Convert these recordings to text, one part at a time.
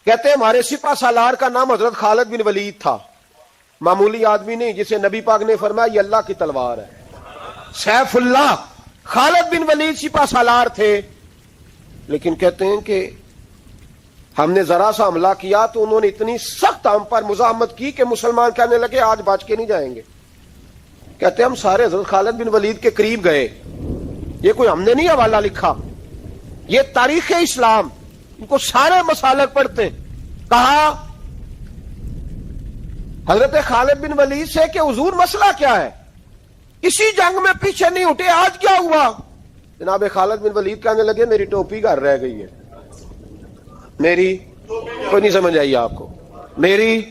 کہتے ہیں ہمارے سپہ سالار کا نام حضرت خالد بن ولید تھا، معمولی آدمی نہیں جسے نبی پاک نے فرمایا یہ اللہ کی تلوار ہے، سیف اللہ خالد بن ولید سپہ سالار تھے۔ لیکن کہتے ہیں کہ ہم نے ذرا سا حملہ کیا تو انہوں نے اتنی سخت ہم پر مزاحمت کی کہ مسلمان کہنے لگے آج بچ کے نہیں جائیں گے۔ کہتے ہیں ہم سارے حضرت خالد بن ولید کے قریب گئے، یہ کوئی ہم نے نہیں حوالہ لکھا، یہ تاریخ اسلام، ان کو سارے مسالک پڑھتے، کہا حضرت خالد بن ولید سے کہ حضور مسئلہ کیا ہے، اسی جنگ میں پیچھے نہیں اٹھے، آج کیا ہوا؟ جناب خالد بن ولید کہنے لگے میری ٹوپی گھر رہ گئی ہے، میری کوئی نہیں سمجھ آئی آپ کو، میری،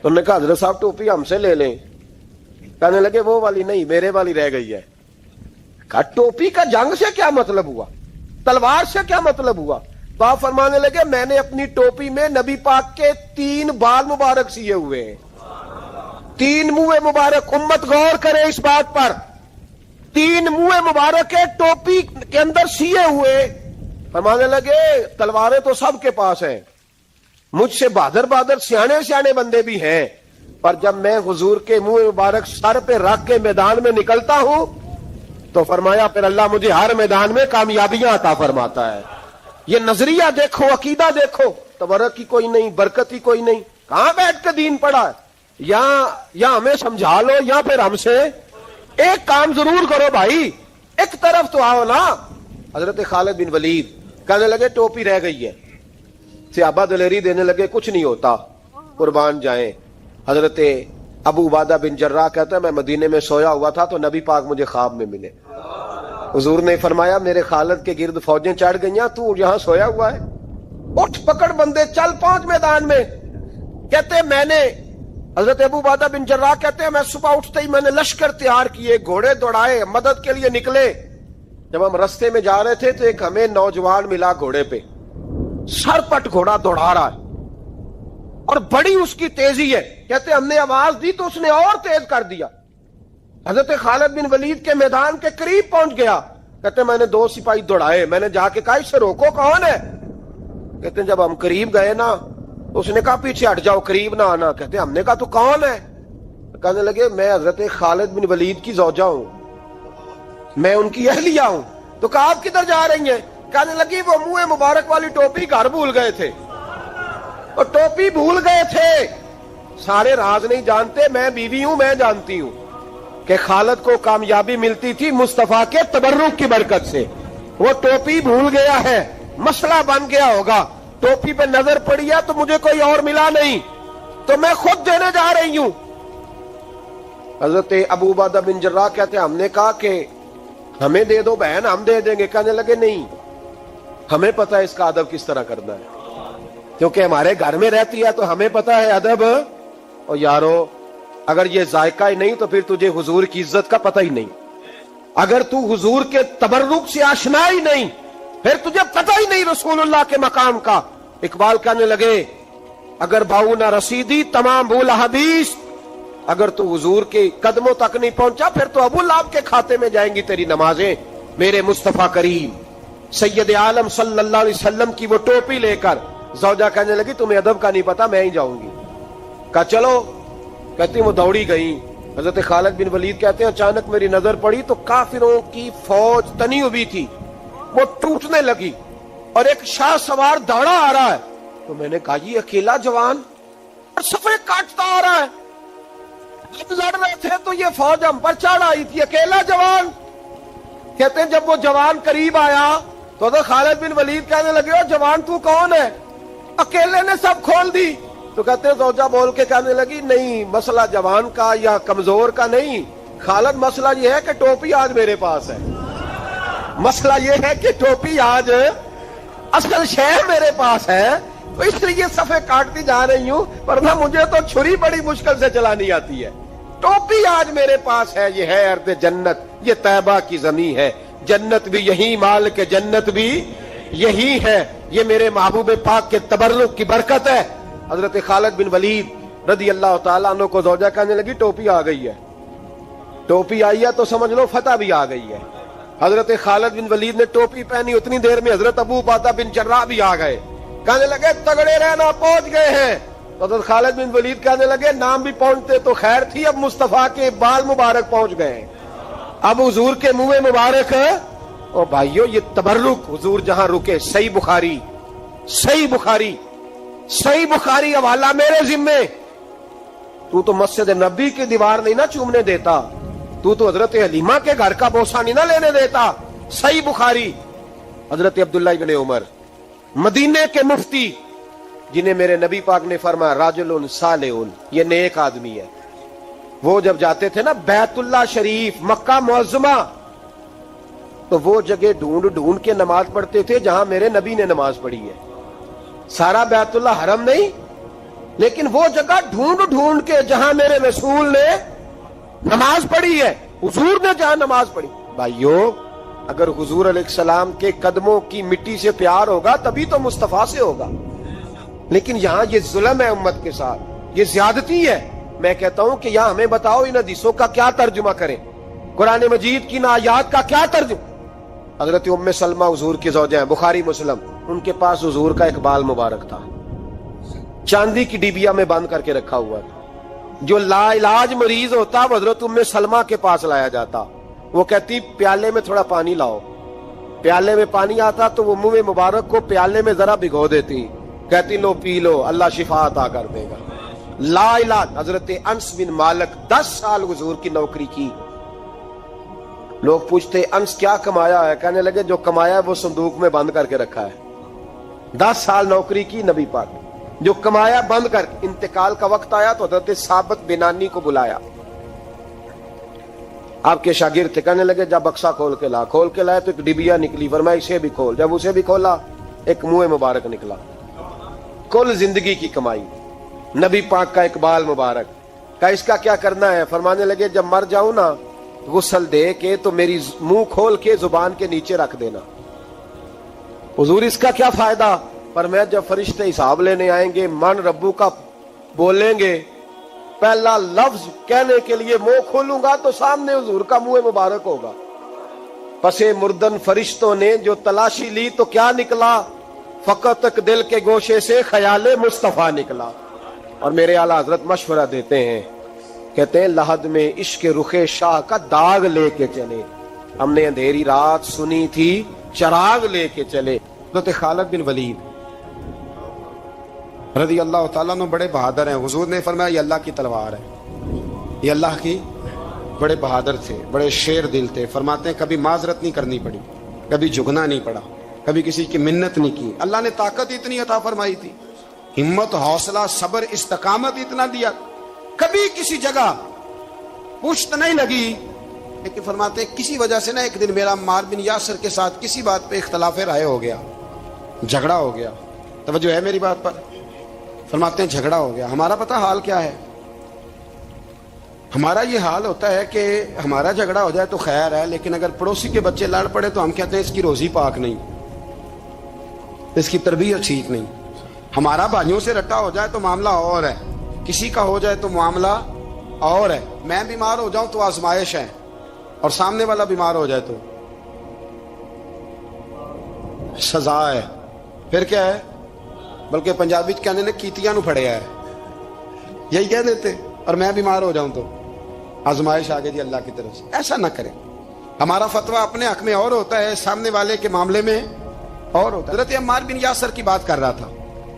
تو نے کہا حضرت صاحب ٹوپی ہم سے لے لیں، کہنے لگے وہ والی نہیں میرے والی رہ گئی ہے۔ کہا ٹوپی کا جنگ سے کیا مطلب ہوا، تلوار سے کیا مطلب ہوا؟ تو آپ فرمانے لگے میں نے اپنی ٹوپی میں نبی پاک کے 3 بال مبارک سیے ہوئے ہیں، 3 منہ مبارک، امت غور کرے اس بات پر، 3 منہ مبارک کے ٹوپی کے اندر سیے ہوئے۔ فرمانے لگے تلواریں تو سب کے پاس ہیں، مجھ سے بہادر سیانے بندے بھی ہیں، پر جب میں حضور کے منہ مبارک سر پہ رکھ کے میدان میں نکلتا ہوں تو فرمایا پھر اللہ مجھے ہر میدان میں کامیابیاں عطا فرماتا ہے۔ یہ نظریہ دیکھو، عقیدہ دیکھو، تبرک کی کوئی نہیں، برکت ہی کوئی نہیں، کہاں بیٹھ کے دین پڑھا ہے؟ یا ہمیں سمجھا لو یا پھر ہم سے ایک کام ضرور کرو بھائی، ایک طرف تو آؤ نا۔ حضرت خالد بن ولید کہنے لگے ٹوپی رہ گئی ہے، صحابہ دلیری دینے لگے کچھ نہیں ہوتا، قربان جائیں۔ حضرت ابو عبادہ بن جراح کہتا ہے میں مدینے میں سویا ہوا تھا تو نبی پاک مجھے خواب میں ملے، حضور نے فرمایا میرے خالد کے گرد فوجیں چڑھ گئیں، تو یہاں سویا ہوا ہے، اٹھ پکڑ بندے چل پہنچ میدان میں۔ کہتے میں نے، حضرت ابو عبادہ بن جراح کہتے ہیں میں صبح اٹھتے ہی میں نے لشکر تیار کیے، گھوڑے دوڑائے، مدد کے لیے نکلے۔ جب ہم رستے میں جا رہے تھے تو ایک ہمیں نوجوان ملا گھوڑے پہ، سر پٹ گھوڑا دوڑا رہا ہے اور بڑی اس کی تیزی ہے، کہتے ہم نے آواز دی تو اس نے اور تیز کر دیا۔ حضرت خالد بن ولید کے میدان کے قریب پہنچ گیا، کہتے میں نے 2 سپاہی دوڑائے، میں نے جا کے کہا اس سے روکو کون ہے؟ کہتے جب ہم قریب گئے نا اس نے کہا پیچھے ہٹ جاؤ قریب نہ آنا۔ کہتے ہم نے کہا تو کون ہے؟ کہنے لگے میں حضرت خالد بن ولید کی زوجہ ہوں، میں ان کی اہلیہ ہوں۔ تو کہا آپ کدھر جا رہی ہیں؟ کہنے لگی وہ منہ مبارک والی ٹوپی گھر بھول گئے تھے، اور ٹوپی بھول گئے تھے، سارے راز نہیں جانتے، میں بیوی ہوں، میں جانتی ہوں کہ خالد کو کامیابی ملتی تھی مصطفیٰ کے تبرک کی برکت سے، وہ ٹوپی بھول گیا ہے، مسئلہ بن گیا ہوگا، ٹوپی پہ نظر پڑی ہے تو مجھے کوئی اور ملا نہیں تو میں خود دینے جا رہی ہوں۔ حضرت ابو عبادہ بن جراح کہتے ہیں ہم نے کہا کہ ہمیں دے دو بہن، ہم دے دیں گے۔ کہنے لگے نہیں، ہمیں پتا ہے اس کا ادب کس طرح کرنا ہے، کیونکہ ہمارے گھر میں رہتی ہے تو ہمیں پتا ہے ادب۔ اور یارو اگر یہ ذائقہ ہی نہیں تو پھر تجھے حضور کی عزت کا پتہ ہی نہیں، اگر تو حضور کے تبرک سے آشنا ہی نہیں پھر تجھے پتہ ہی نہیں رسول اللہ کے مقام کا۔ اقبال کہنے لگے اگر باؤ نہ رسیدی تمام بھول حدیث، اگر تو حضور کے قدموں تک نہیں پہنچا پھر تو ابو لہب کے کھاتے میں جائیں گی تیری نمازیں۔ میرے مصطفیٰ کریم سید عالم صلی اللہ علیہ وسلم کی وہ ٹوپی لے کر زوجہ کہنے لگی تمہیں ادب کا نہیں پتا، میں ہی جاؤں گی۔ کہا چلو، کہتی وہ دوڑی گئی۔ حضرت خالد بن ولید کہتے ہیں اچانک میری نظر پڑی تو کافروں کی فوج تنی ہوئی تھی، وہ ٹوٹنے لگی اور ایک شاہ سوار دوڑا آ رہا ہے۔ تو میں نے کہا یہ اکیلا جوان صفے کاٹتا آ رہا ہے، جب لڑ رہے تھے تو یہ فوج ہم پر چڑھ آئی تھی، اکیلا جوان۔ کہتے ہیں جب وہ جوان قریب آیا تو خالد بن ولید کہنے لگے او جوان تو کون ہے، اکیلے نے سب کھول دی۔ تو کہتے ہیں زوجہ بول کے کہنے لگی نہیں، مسئلہ جوان کا یا کمزور کا نہیں خالد، مسئلہ یہ ہے کہ ٹوپی آج میرے پاس ہے، مسئلہ یہ ہے کہ ٹوپی آج اصل شے میرے پاس ہے، تو اس لیے صفے کاٹتی جا رہی ہوں، ورنہ مجھے تو چھری بڑی مشکل سے چلانی آتی ہے۔ ٹوپی آج میرے پاس ہے، یہ ہے ارض جنت، یہ طیبہ کی زمین ہے، جنت بھی یہی، مال کے جنت بھی یہی ہے، یہ میرے محبوب پاک کے تبرک کی برکت ہے۔ حضرت خالد بن ولید رضی اللہ تعالیٰ عنہ کو زوجہ کہنے لگی ٹوپی آ گئی ہے، ٹوپی آئی ہے تو سمجھ لو فتح بھی آ گئی ہے۔ حضرت خالد بن ولید نے ٹوپی پہنی، اتنی دیر میں حضرت ابو عبادہ بن جراح بھی آ گئے۔ کہنے لگے تگڑے رہنا، پہنچ گئے ہیں. تو حضرت خالد بن ولید کہنے لگے نام بھی پہنچتے تو خیر تھی، اب مصطفیٰ کے بال مبارک پہنچ گئے، اب حضور کے منہ مبارک. او بھائیو یہ تبرک حضور جہاں رکے. صحیح بخاری، صحیح بخاری، صحیح بخاری حوالہ میرے ذمے. تو مسجد نبی کی دیوار نہیں نہ چومنے دیتا، تو حضرت حلیمہ کے گھر کا بوسہ نہیں نہ لینے دیتا. صحیح بخاری. حضرت عبداللہ ابن عمر مدینے کے مفتی، جنہیں میرے نبی پاک نے فرمایا راجل صالح، یہ نیک آدمی ہے. وہ جب جاتے تھے نا بیت اللہ شریف مکہ معظمہ، تو وہ جگہ ڈھونڈ ڈھونڈ کے نماز پڑھتے تھے جہاں میرے نبی نے نماز پڑھی ہے. سارا بیت اللہ حرم نہیں، لیکن وہ جگہ ڈھونڈ ڈھونڈ کے جہاں میرے رسول نے نماز پڑھی ہے، حضور نے جہاں نماز پڑھی. بھائیو اگر حضور علیہ السلام کے قدموں کی مٹی سے پیار ہوگا تبھی تو مصطفیٰ سے ہوگا. لیکن یہاں یہ ظلم ہے امت کے ساتھ، یہ زیادتی ہے. میں کہتا ہوں کہ یہاں ہمیں بتاؤ ان حدیثوں کا کیا ترجمہ کریں، قرآن مجید کی ان آیات کا کیا ترجمہ. حضرت ام سلمہ حضور کی زوجہ ہیں، بخاری مسلم. ان کے پاس حضور کا ایک بال مبارک تھا، چاندی کی ڈیبیا میں بند کر کے رکھا ہوا تھا. جو لا علاج مریض ہوتا وہ حضرت ام سلمہ کے پاس لایا جاتا. وہ کہتی پیالے میں تھوڑا پانی لاؤ. پیالے میں پانی آتا تو وہ منہ مبارک کو پیالے میں ذرا بھگو دیتی، کہتی لو پی لو، اللہ شفا عطا کر دے گا. لا علاج. حضرت انس بن مالک 10 سال حضور کی نوکری کی. لوگ پوچھتے انس کیا کمایا ہے؟ کہنے لگے جو کمایا ہے وہ صندوق میں بند کر کے رکھا ہے. 10 سال نوکری کی نبی پاک، جو کمایا بند کر. انتقال کا وقت آیا تو حضرت ثابت بنانی کو بلایا، آپ کے شاگرد تھے. کہنے لگے جب بکسا کھول کے لا. کھول کے لائے تو ایک ڈبیا نکلی، فرمایا اسے بھی کھول. جب اسے بھی کھولا ایک منہ مبارک نکلا. کل زندگی کی کمائی، نبی پاک کا اقبال مبارک. کہا اس کا کیا کرنا ہے؟ فرمانے لگے جب مر جاؤں نا غسل دے کے تو میری منہ کھول کے زبان کے نیچے رکھ دینا. حضور اس کا کیا فائدہ؟ پر میں جب فرشتے حساب لینے آئیں گے من ربو کا بولیں گے، پہلا لفظ کہنے کے لیے منہ کھولوں گا تو سامنے حضور کا منہ مبارک ہوگا. پسے مردن فرشتوں نے جو تلاشی لی تو کیا نکلا؟ فقط تک دل کے گوشے سے خیال مصطفیٰ نکلا. اور میرے اعلیٰ حضرت مشورہ دیتے ہیں، کہتے ہیں لحد میں عشق رخ شاہ کا داغ لے کے چلے، ہم نے اندھیری رات سنی تھی چراغ لے کے چلے. حضرت خالد بن ولید رضی اللہ تعالیٰ عنہ بڑے بہادر ہیں. حضور نے فرمایا یہ اللہ کی تلوار ہے، یہ اللہ کی. بڑے بہادر تھے، بڑے شیر دل تھے. فرماتے ہیں کبھی معذرت نہیں کرنی پڑی، کبھی جھکنا نہیں پڑا، کبھی کسی کی منت نہیں کی. اللہ نے طاقت اتنی عطا فرمائی تھی، ہمت، حوصلہ، صبر، استقامت اتنا دیا. کبھی کسی جگہ پشت نہیں لگی. لیکن فرماتے ہیں کسی وجہ سے نا ایک دن میرا عمار بن یاسر کے ساتھ کسی بات پہ اختلاف رائے ہو گیا، جھگڑا ہو گیا. توجہ ہے میری بات پر؟ فرماتے ہیں جھگڑا ہو گیا. ہمارا پتہ حال کیا ہے؟ ہمارا یہ حال ہوتا ہے کہ ہمارا جھگڑا ہو جائے تو خیر ہے، لیکن اگر پڑوسی کے بچے لڑ پڑے تو ہم کہتے ہیں اس کی روزی پاک نہیں، اس کی تربیت ٹھیک نہیں. ہمارا بھائیوں سے رٹا ہو جائے تو معاملہ اور ہے، کسی کا ہو جائے تو معاملہ اور ہے. میں بیمار ہو جاؤں تو آزمائش ہے، اور سامنے والا بیمار ہو جائے تو سزا ہے. پھر کیا ہے؟ بلکہ پنجابی کہنے نے کیتیاں نو پھڑیا ہے، یہی کہہ دیتے. اور میں بیمار ہو جاؤں تو آزمائش آگے جی اللہ کی طرف سے. ایسا نہ کریں. ہمارا فتویٰ اپنے حق میں اور ہوتا ہے، سامنے والے کے معاملے میں اور ہوتا ہے. حضرت عمار بن یاسر کی بات کر رہا تھا.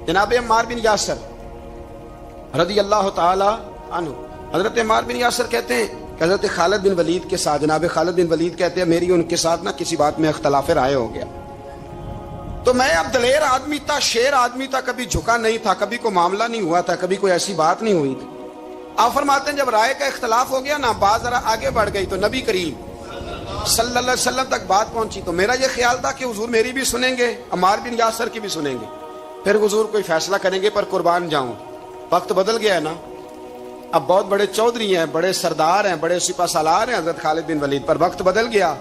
جناب عمار بن یاسر رضی اللہ تعالی عنہ، حضرت عمار بن یاسر کہتے ہیں کہ حضرت خالد بن ولید کے ساتھ، جناب خالد بن ولید کہتے ہیں میری ان کے ساتھ نہ کسی بات میں اختلاف رائے ہو گیا. تو میں اب دلیر آدمی تھا، شیر آدمی تھا، کبھی جھکا نہیں تھا، کبھی کوئی معاملہ نہیں ہوا تھا، کبھی کوئی ایسی بات نہیں ہوئی تھی. آپ فرماتے ہیں جب رائے کا اختلاف ہو گیا نا، بات ذرا آگے بڑھ گئی تو نبی کریم صلی اللہ علیہ وسلم تک بات پہنچی. تو میرا یہ خیال تھا کہ حضور میری بھی سنیں گے، عمار بن یاسر کی بھی سنیں گے، پھر حضور کوئی فیصلہ کریں گے. پر قربان جاؤں وقت بدل گیا ہے نا. اب بہت بڑے چودھری ہیں، بڑے سردار ہیں، بڑے سپہ سالار ہیں حضرت خالد بن ولید، پر وقت بدل گیا.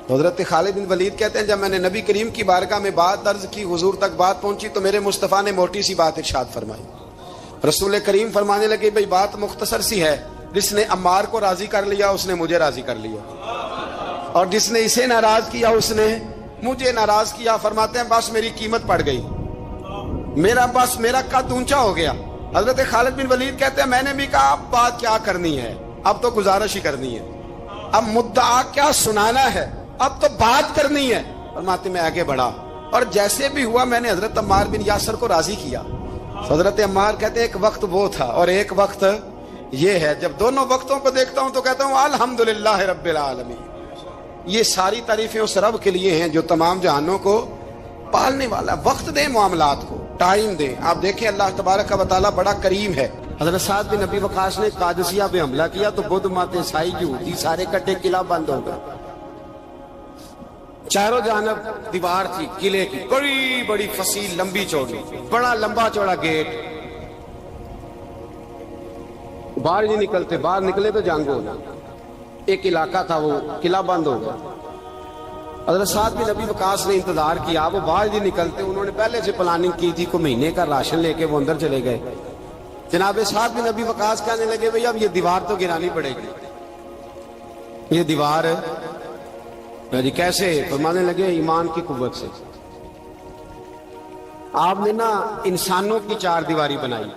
تو حضرت خالد بن ولید کہتے ہیں جب میں نے نبی کریم کی بارگاہ میں بات درج کی، حضور تک بات پہنچی تو میرے مصطفیٰ نے موٹی سی بات ارشاد فرمائی. رسول کریم فرمانے لگے بھئی بات مختصر سی ہے، جس نے عمار کو راضی کر لیا اس نے مجھے راضی کر لیا، اور جس نے اسے ناراض کیا اس نے مجھے ناراض کیا. فرماتے ہیں بس میری قیمت پڑ گئی. میرا قد اونچا ہو گیا. حضرت خالد بن ولید کہتے ہیں میں نے بھی کہا اب بات کیا کرنی ہے, اب تو گزارش ہی کرنی ہے, اب مدعا کیا سنانا ہے, اب تو بات کرنی ہے. فرماتے میں آگے بڑھا اور جیسے بھی ہوا میں نے حضرت عمار بن یاسر کو راضی کیا. حضرت عمار کہتے ہیں ایک وقت وہ تھا اور ایک وقت یہ ہے, جب دونوں وقتوں کو دیکھتا ہوں تو کہتا ہوں الحمدللہ رب العالمین. یہ ساری تعریفیں اس رب کے لیے ہیں جو تمام جہانوں کو پالنے والا. وقت دیں معاملات کو, ٹائم دیں. آپ دیکھیں اللہ تبارک و تعالیٰ بڑا کریم ہے. حضرت سعد بن ابی وقاص نے قادسیہ پہ حملہ کیا تو بدھ مت عیسائی یہودی سارے کٹے, قلعہ بند ہو گئے. چاروں جانب دیوار تھی قلعے کی, بڑی بڑی فصیل لمبی چوڑی, بڑا لمبا چوڑا گیٹ. باہر نہیں نکلتے, باہر نکلے تو جنگ ہونا. ایک علاقہ تھا وہ قلعہ بند ہو گیا. حضرت سعد بن ابی وقاص نے انتظار کیا, وہ باہر نہیں نکلتے. انہوں نے پہلے سے پلاننگ کی تھی, کو مہینے کا راشن لے کے وہ اندر چلے گئے. جناب سعد بن ابی وقاص کہنے لگے بھئی اب یہ دیوار تو گرانی پڑے گی. یہ دیوار جی کیسے؟ فرمانے لگے ایمان کی قوت سے. آپ نے نا انسانوں کی چار دیواری بنائی,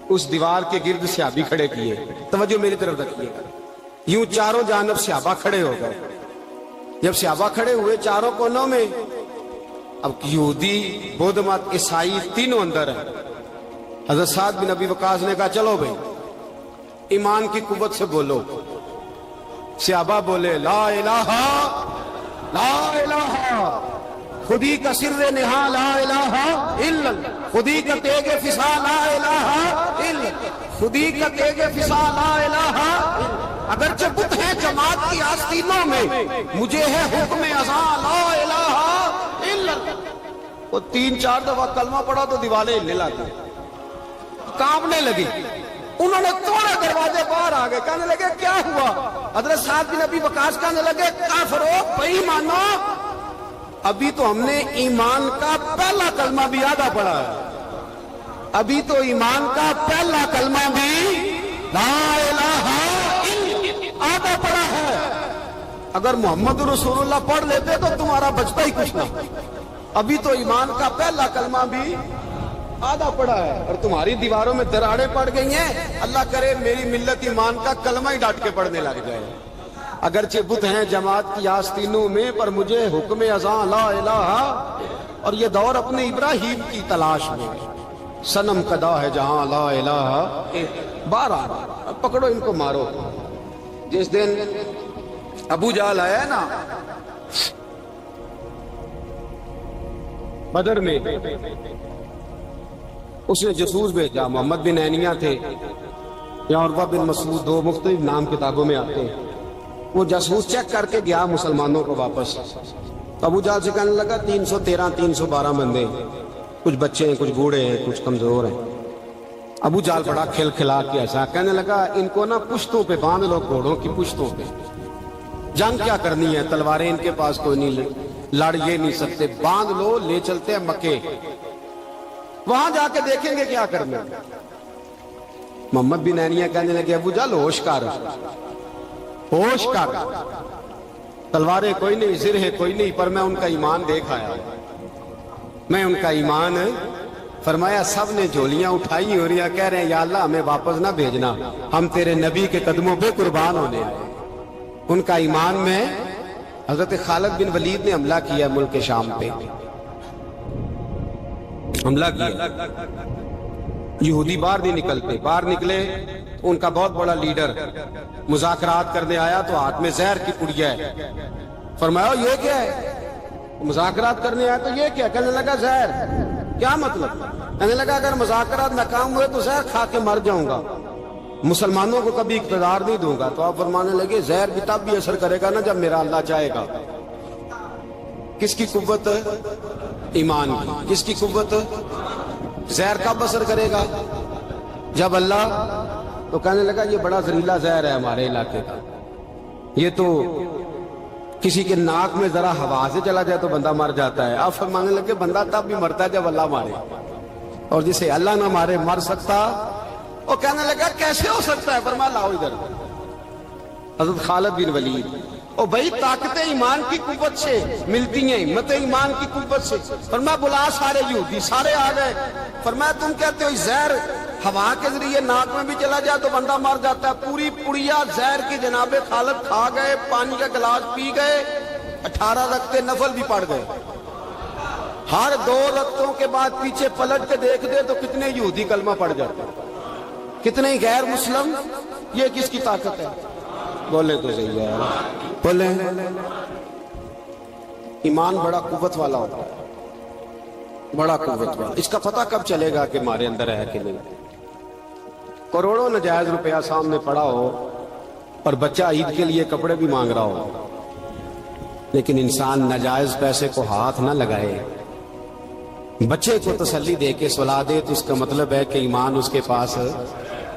اس دیوار کے گرد صحابی کھڑے کیے. توجہ میری طرف رکھیے. یوں چاروں جانب صحابہ کھڑے ہو گئے. جب صحابہ کھڑے ہوئے چاروں کونوں میں, اب یہودی بدھ مت عیسائی تینوں اندر ہیں. حضرت سعد بن ابی وقاص نے کہا چلو بھائی ایمان کی قوت سے بولو. صحابہ بولے لا الہ لا الہ, خودی کا سر نہا لا الہ الا, خودی کا تیغ فسا لا الہ الا, خودی کا تیغ فسا لا الہ. اگرچہ بت ہے جماعت کی آستینوں میں, مجھے ہے حکم ازاں لا الہ الا. وہ 3-4 دفعہ کلمہ پڑھا تو دیواریں ہلنے لگی, کانپنے لگی. انہوں نے توڑے دروازے, باہر آ گئے. کہنے لگے کیا ہوا؟ حضرت سعد بن ابی وقاص کہنے لگے کافرو بے ایمانو, ابھی تو ہم نے ایمان کا پہلا کلمہ بھی آدھا پڑھا ہے. ابھی تو ایمان کا پہلا کلمہ بھی لا الہ الا آدھا پڑھا ہے. اگر محمد رسول اللہ پڑھ لیتے تو تمہارا بچتا ہی کچھ نہ. ابھی تو ایمان کا پہلا کلمہ بھی آدھا پڑا ہے اور تمہاری دیواروں میں دراڑیں پڑ گئی ہیں. اللہ کرے میری ملت ایمان کا کلمہ ہی ڈانٹ کے پڑھنے لگ جائے. اگرچہ بت ہیں جماعت کی آستینوں میں, پر مجھے حکم ازاں لا الہ. اور یہ دور اپنے ابراہیم کی تلاش میں, صنم قدا ہے جہاں لا الہ. بارہ پکڑو ان کو مارو. جس دن ابو جہل آیا ہے نا بدر میں, اس نے جاسوس بھیجا. محمد بن عینیہ تھے یا عروہ بن مسعود, دو مختلف نام کتابوں میں آتے ہیں. وہ جاسوس چیک کر کے گیا مسلمانوں کو واپس. ابو جہل سے کہنے لگا 313-312 بندے, کچھ بچے ہیں, کچھ بوڑھے ہیں, کچھ کمزور ہیں. ابو جہل بڑا کھل کھلا کے ایسا کہنے لگا ان کو نا پشتوں پہ باندھ لو, گھوڑوں کی پشتوں پہ. جنگ کیا کرنی ہے, تلواریں ان کے پاس کوئی نہیں, لڑ یہ نہیں سکتے, باندھ لو, لے چلتے ہیں مکے, وہاں جا کے دیکھیں گے کیا کرنا. محمد بن عینیہ کہنے لگے ابو جہل ہوش کر, ہوش کر, تلواریں کوئی نہیں, زرہیں کوئی نہیں, پر میں ان کا ایمان دیکھ آیا, میں ان کا ایمان. فرمایا سب نے جھولیاں اٹھائی اور یہ کہہ رہے ہیں یا اللہ ہمیں واپس نہ بھیجنا, ہم تیرے نبی کے قدموں پہ قربان ہونے آئے. ان کا ایمان میں. حضرت خالد بن ولید نے حملہ کیا ملک شام پہ, حملہ کیا. یہودی باہر نہیں نکلتے, باہر نکلے ان کا بہت بڑا لیڈر مذاکرات کرنے آیا تو ہاتھ میں زہر کی پڑیا ہے. فرمایا یہ کیا ہے؟ مذاکرات کرنے آیا تو یہ کیا؟ کہنے لگا زہر. کیا مطلب؟ کہنے لگا اگر مذاکرات ناکام ہوئے تو زہر کھا کے مر جاؤں گا, مسلمانوں کو کبھی اقتدار نہیں دوں گا. تو آپ فرمانے لگے زہر بھی تب بھی اثر کرے گا نا جب میرا اللہ چاہے گا. کس کی قوت؟ ایمان کی. کس کی قوت؟ زہر کب اثر کرے گا؟ جب اللہ. تو کہنے لگا یہ بڑا زہریلا زہر ہے ہمارے علاقے کا, یہ تو کسی کے ناک میں ذرا ہوا سے چلا جائے تو بندہ مر جاتا ہے. آپ فرمانے لگے بندہ تب بھی مرتا ہے جب اللہ مارے, اور جسے اللہ نہ مارے مر سکتا. وہ کہنے لگا کیسے ہو سکتا ہے؟ فرمایا لاؤ ادھر. حضرت خالد بن ولید اور بھائی طاقت ایمان کی قوت سے ملتی ہیں، ہمت ایمان کی قوت سے۔ فرمایا بلا سارے یہودی، سارے آ گئے۔ فرمایا تم کہتے ہو زہر ہوا کے ذریعے ناک میں بھی چلا جائے تو بندہ مر جاتا ہے، پوری پڑیا زہر کی جناب خالد کھا گئے، پانی کا گلاس پی گئے، 18 رکعتیں نفل بھی پڑھ گئے۔ ہر 2 رکعتوں کے بعد پیچھے پلٹ کے دیکھ دے تو کتنے یہودی کلمہ پڑھ جاتے ہیں، کتنے غیر مسلم۔ یہ کس کی طاقت ہے؟ بولے تو صحیح ہے، بولے۔ ایمان بڑا قوت والا ہوتا ہے، بڑا قوت والا۔ اس کا پتہ کب چلے گا کہ ہمارے اندر ہے کہ نہیں؟ کروڑوں ناجائز روپیہ سامنے پڑا ہو اور بچہ عید کے لیے کپڑے بھی مانگ رہا ہو، لیکن انسان ناجائز پیسے کو ہاتھ نہ لگائے، بچے کو تسلی دے کے سلا دے، تو اس کا مطلب ہے کہ ایمان اس کے پاس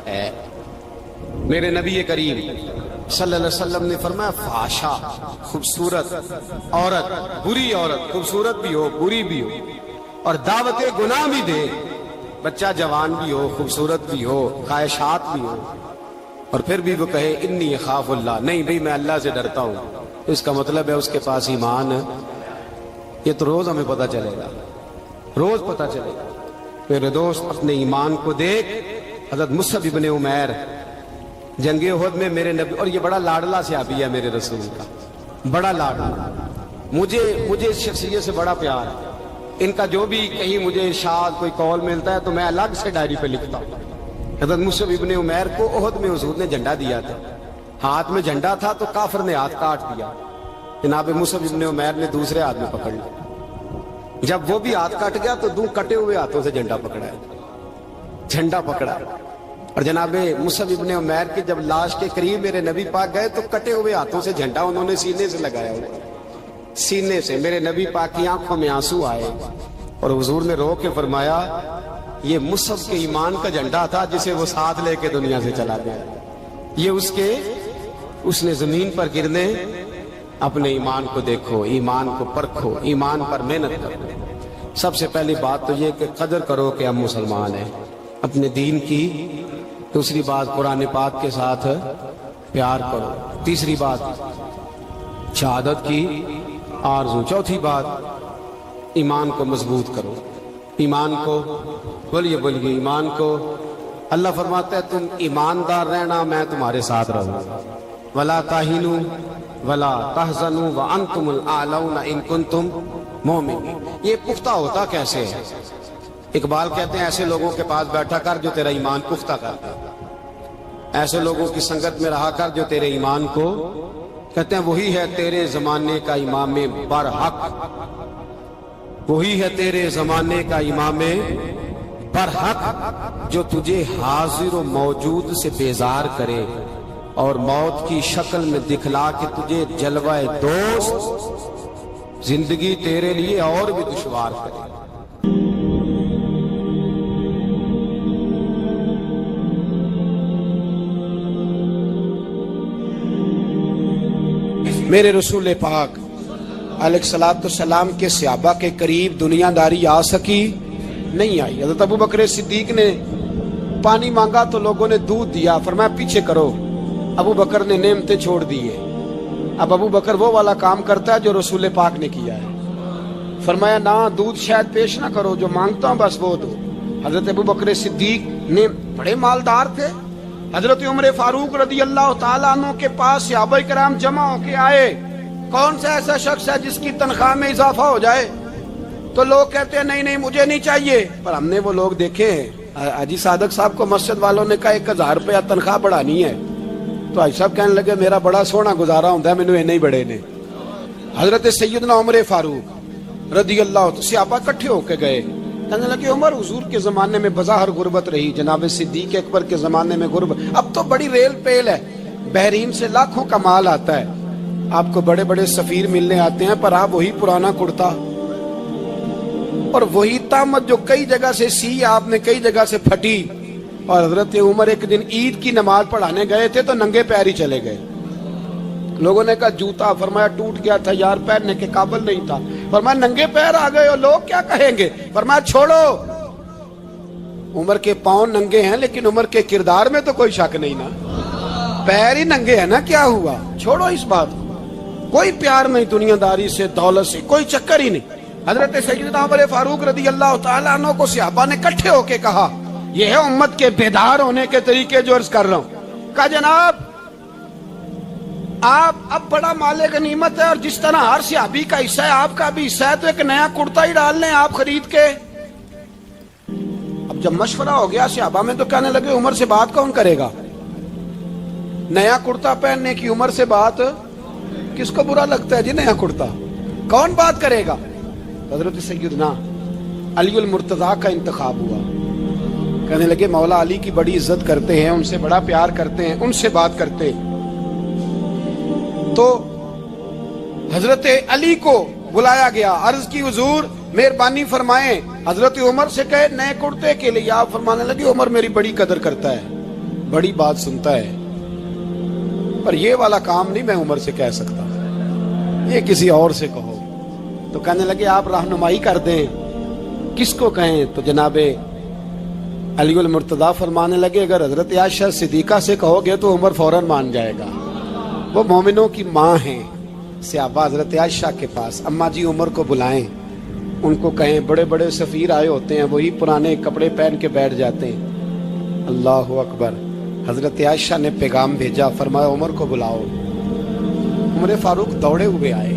ہے۔ میرے نبی کریم صلی اللہ علیہ وسلم نے فرمایا فحشا، خوبصورت عورت، بری عورت، خوبصورت بھی ہو بری بھی ہو اور دعوت گناہ بھی دے، بچہ جوان بھی ہو خوبصورت بھی ہو خواہشات بھی ہو، اور پھر بھی وہ کہے انی اخاف اللہ، نہیں بھئی میں اللہ سے ڈرتا ہوں، تو اس کا مطلب ہے اس کے پاس ایمان۔ یہ تو روز ہمیں پتہ چلے گا، روز پتہ چلے گا۔ میرے دوست اپنے ایمان کو دیکھ۔ حضرت مصعب ابن عمیر جنگ احد میں میرے نبی، اور یہ بڑا لاڈلا صحابی ہے میرے رسول کا، بڑا لاڈلا، مجھے اس شخصیت سے بڑا پیار ہے۔ ان کا جو بھی کہیں مجھے ارشاد کوئی قول ملتا ہے تو میں الگ سے ڈائری پہ لکھتا ہوں۔ حضرت مصعب ابن عمیر کو احد میں حضور نے جھنڈا دیا تھا، ہاتھ میں جھنڈا تھا تو کافر نے ہاتھ کاٹ دیا، جناب مصعب ابن عمیر نے دوسرے ہاتھ میں پکڑ لیا، جب وہ بھی ہاتھ کٹ گیا تو 2 کٹے ہوئے ہاتھوں سے جھنڈا پکڑا ہے، جھنڈا پکڑا۔ اور جناب مصعب ابن عمیر کی جب لاش کے قریب میرے نبی پاک گئے تو کٹے ہوئے ہاتھوں سے جھنڈا انہوں نے سینے سے لگایا ہوا، سینے سے۔ میرے نبی پاک کی آنکھوں میں آنسو آئے اور حضور نے رو کے فرمایا یہ مصعب کے ایمان کا جھنڈا تھا جسے وہ ساتھ لے کے دنیا سے چلا گیا، یہ اس نے زمین پر گرنے۔ اپنے ایمان کو دیکھو، ایمان کو پرکھو، ایمان پر محنت کرو۔ سب سے پہلی بات تو یہ کہ قدر کرو کہ ہم مسلمان ہیں، اپنے دین کی۔ دوسری بات قرآن پاک کے ساتھ پیار کرو۔ تیسری بات شہادت کی آرزو۔ چوتھی بات ایمان کو مضبوط کرو، ایمان کو بولیے ایمان کو۔ اللہ فرماتا ہے تم ایماندار رہنا، میں تمہارے ساتھ رہوں گا۔ ولا تہنوا ولا تحزنوا وانتم الاعلون ان کنتم مؤمنین۔ یہ پختہ ہوتا کیسے ہے؟ اقبال کہتے ہیں ایسے لوگوں کے پاس بیٹھا کر جو تیرا ایمان پختہ کرتا ہے، ایسے لوگوں کی سنگت میں رہا کر جو تیرے ایمان کو، کہتے ہیں وہی ہے تیرے زمانے کا امام برحق، وہی ہے تیرے زمانے کا امام برحق جو تجھے حاضر و موجود سے بیزار کرے اور موت کی شکل میں دکھلا کے تجھے جلوہ دوست زندگی تیرے لیے اور بھی دشوار کرے۔ میرے رسول پاک علیہ الصلوۃ والسلام کے صحابہ کے قریب دنیا داری آ سکی نہیں آئی۔ حضرت ابو بکر صدیق نے پانی مانگا تو لوگوں نے دودھ دیا، فرمایا پیچھے کرو، ابو بکر نے نعمتیں چھوڑ دیے۔ اب ابو بکر وہ والا کام کرتا ہے جو رسول پاک نے کیا ہے، فرمایا نہ دودھ شاید پیش نہ کرو، جو مانگتا ہوں بس وہ دو۔ حضرت ابو بکر صدیق نے بڑے مالدار تھے، حضرت عمر فاروق رضی اللہ تعالیٰ عنہ کے پاس صحابہ کرام جمع ہو کے آئے، کون سا ایسا شخص ہے جس کی تنخواہ میں اضافہ ہو جائے؟ تو لوگ کہتے ہیں نہیں مجھے نہیں چاہیے، پر ہم نے وہ لوگ دیکھے ہیں۔ حاجی صادق صاحب کو مسجد والوں نے کہا 1000 روپیہ تنخواہ بڑھانی ہے، تو حاجی صاحب کہنے لگے میرا بڑا سونا گزارا ہوتا ہے، مینوں نہیں بڑے نے۔ حضرت سیدنا عمر فاروق رضی اللہ عنہ صحابہ اکٹھے ہو کے گئے، کہنے لگے عمر حضور کے زمانے میں بظاہر غربت رہی، جناب صدیق اکبر کے زمانے میں غربت، اب تو بڑی ریل پیل ہے، بحرین سے لاکھوں کا مال آتا ہے، آپ کو بڑے بڑے سفیر ملنے آتے ہیں، پر آپ وہی پرانا کرتا اور وہی طامت جو کئی جگہ سے سی آپ نے کئی جگہ سے پھٹی۔ اور حضرت عمر ایک دن عید کی نماز پڑھانے گئے تھے تو ننگے پیر ہی چلے گئے، لوگوں نے کہا جوتا، فرمایا ٹوٹ گیا تھا یار، پہننے کے قابل نہیں تھا، فرمایا ننگے پیر آ گئے ہو، لوگ کیا کہیں گے؟ فرمایا چھوڑو، عمر کے پاؤں ننگے ہیں لیکن عمر کے کردار میں تو کوئی شک نہیں نا، پیر ہی ننگے ہیں نا، کیا ہوا؟ چھوڑو اس بات کو۔ کوئی پیار نہیں دنیا داری سے، دولت سے، کوئی چکر ہی نہیں۔ حضرت سیدنا عمر فاروق رضی اللہ تعالیٰ عنہ کو صحابہ نے اکٹھے ہو کے کہا، یہ ہے امت کے بیدار ہونے کے طریقے جو عرض کر رہا ہوں۔ کہا جناب آپ اب بڑا مال غنیمت ہے، اور جس طرح ہر صحابی کا حصہ ہے آپ کا بھی حصہ ہے، تو ایک نیا کرتا ہی ڈال لیں آپ خرید کے۔ اب جب مشورہ ہو گیا صحابہ میں تو کہنے لگے عمر سے بات کون کرے گا؟ نیا کرتا پہننے کی عمر سے بات کس کو برا لگتا ہے جی؟ نیا کرتا کون بات کرے گا؟ حضرت سیدنا علی المرتضیٰ کا انتخاب ہوا۔ کہنے لگے مولا علی کی بڑی عزت کرتے ہیں، ان سے بڑا پیار کرتے ہیں، ان سے بات کرتے۔ تو حضرت علی کو بلایا گیا، عرض کی حضور مہربانی فرمائیں حضرت عمر سے کہے نئے کرتے کے لیے۔ آپ فرمانے لگے عمر میری بڑی قدر کرتا ہے، بڑی بات سنتا ہے، پر یہ والا کام نہیں میں عمر سے کہہ سکتا، یہ کسی اور سے کہو۔ تو کہنے لگے آپ رہنمائی کر دیں کس کو کہیں؟ تو جناب علی المرتضیٰ فرمانے لگے اگر حضرت عائشہ صدیقہ سے کہو گے تو عمر فوراً مان جائے گا، وہ مومنوں کی ماں ہیں۔ صحابہ حضرت عائشہ کے پاس، اماں جی عمر کو بلائیں، ان کو کہیں بڑے بڑے سفیر آئے ہوتے ہیں، وہی پرانے کپڑے پہن کے بیٹھ جاتے ہیں۔ اللہ اکبر۔ حضرت عائشہ نے پیغام بھیجا، فرمایا عمر کو بلاؤ۔ عمر فاروق دوڑے ہوئے آئے،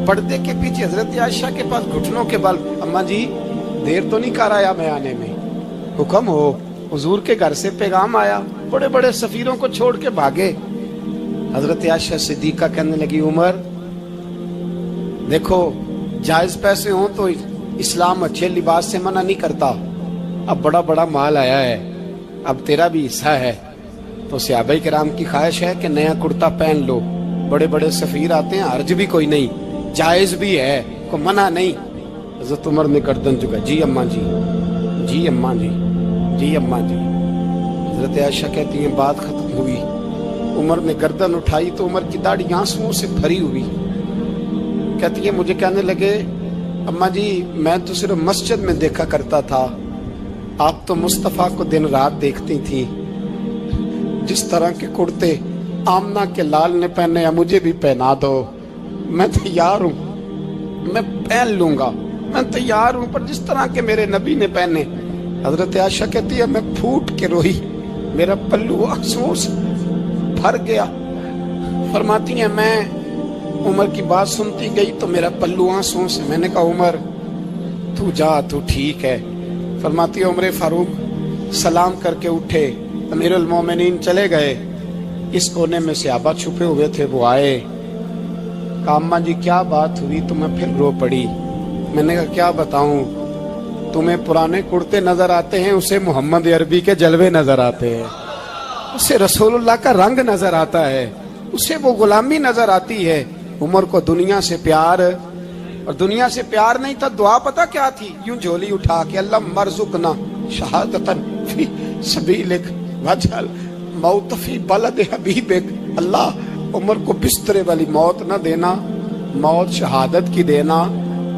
پردے کے پیچھے حضرت عائشہ کے پاس گھٹنوں کے بل، اماں جی دیر تو نہیں کر آیا میں آنے میں؟ حکم ہو، حضور کے گھر سے پیغام آیا، بڑے بڑے سفیروں کو چھوڑ کے بھاگے۔ حضرت عائشہ صدیقہ کہنے لگی عمر دیکھو جائز پیسے ہوں تو اسلام اچھے لباس سے منع نہیں کرتا، اب بڑا بڑا مال آیا ہے، اب تیرا بھی حصہ ہے، تو صحابہ کرام کی خواہش ہے کہ نیا کرتا پہن لو، بڑے بڑے سفیر آتے ہیں، حرج بھی کوئی نہیں، جائز بھی ہے، کو منع نہیں۔ حضرت عمر نے گردن جھکا، جی اماں جی، جی اماں جی، جی اماں جی۔ حضرت عائشہ کہتی ہیں بات ختم ہوئی، عمر نے گردن اٹھائی تو عمر کی داڑھی آنسوؤں سے بھری ہوئی، کہتی ہے مجھے کہنے لگے اماں جی میں تو صرف مسجد میں دیکھا کرتا تھا، آپ تو مصطفیٰ کو دن رات دیکھتی تھی، جس طرح کے کرتے آمنہ کے لال نے پہنے ہیں مجھے بھی پہنا دو، میں تیار ہوں، میں پہن لوں گا، میں تیار ہوں، پر جس طرح کے میرے نبی نے پہنے۔ حضرت عائشہ کہتی ہے میں پھوٹ کے روئی، میرا پلو آنسوؤں سے بھر گیا۔ فرماتی ہیں میں عمر کی بات سنتی گئی تو میرا پلو آنسوؤں سے، میں نے کہا عمر تو جا، تو ٹھیک ہے۔ فرماتی ہے عمر فاروق سلام کر کے اٹھے، امیر المومنین چلے گئے، اس کونے میں صحابہ چھپے ہوئے تھے، وہ آئے، کہا اماں جی کیا بات ہوئی؟ تو میں پھر رو پڑی۔ میں نے کہا کیا بتاؤں، تمہیں پرانے کرتے نظر آتے ہیں، اسے محمد عربی کے جلوے نظر آتے ہیں، اسے رسول اللہ کا رنگ نظر آتا ہے، اسے وہ غلامی نظر آتی ہے۔ عمر کو دنیا سے پیار، اور دنیا سے پیار نہیں تھا، دعا پتہ کیا تھی؟ یوں جھولی اٹھا کے اللہ مرزقنا شہادتن فی سبیلک وجعل موت فی بلد حبیبک، اللہ عمر کو بسترے والی موت نہ دینا، موت شہادت کی دینا،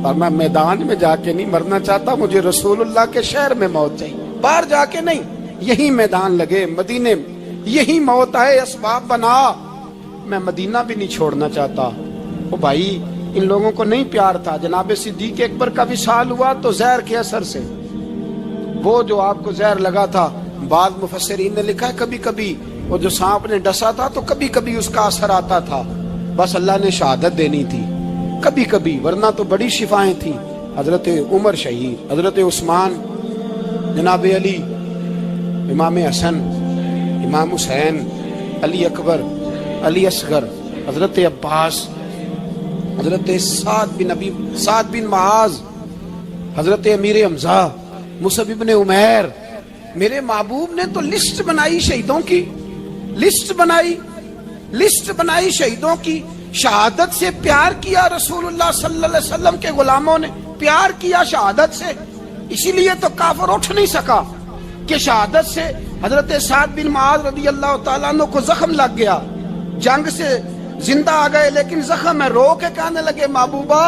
اور میں میدان میں جا کے نہیں مرنا چاہتا، مجھے رسول اللہ کے شہر میں موت چاہیے، باہر جا کے نہیں، یہی میدان لگے مدینے میں، یہی موت آئے، اسباب بنا، میں مدینہ بھی نہیں چھوڑنا چاہتا۔ او بھائی ان لوگوں کو نہیں پیار تھا۔ جناب صدیق اکبر کا وصال ہوا تو زہر کے اثر سے، وہ جو آپ کو زہر لگا تھا، بعض مفسرین نے لکھا ہے کبھی کبھی وہ جو سانپ نے ڈسا تھا تو کبھی کبھی اس کا اثر آتا تھا، بس اللہ نے شہادت دینی تھی کبھی کبھی، ورنہ تو بڑی شفائیں تھیں۔ حضرت عمر شہید، حضرت عثمان، جناب علی، امام حسن، امام حسین، علی اکبر، علی اصغر، حضرت عباس، حضرت سعد بن معاذ، حضرت امیر حمزہ، مصعب بن عمیر۔ میرے محبوب نے تو لسٹ بنائی شہیدوں کی، لسٹ بنائی شہیدوں کی، شہادت سے پیار کیا رسول اللہ صلی اللہ علیہ وسلم کے غلاموں نے، پیار کیا شہادت سے، اسی لیے تو کافر اٹھ نہیں سکا کہ شہادت سے حضرت سعد بن معاذ رضی اللہ تعالیٰ عنہ کو زخم لگ گیا، جنگ سے زندہ آ گئے لیکن زخم ہے، رو کے کہنے لگے محبوبہ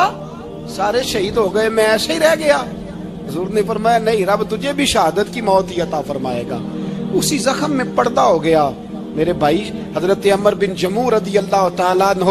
سارے شہید ہو گئے، میں ایسے ہی رہ گیا۔ حضور نے فرمایا نہیں، رب تجھے بھی شہادت کی موت ہی عطا فرمائے گا۔ اسی زخم میں پردہ ہو گیا۔ میرے بھائی حضرت عمر بن جموع رضی اللہ تعالیٰ عنہ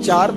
4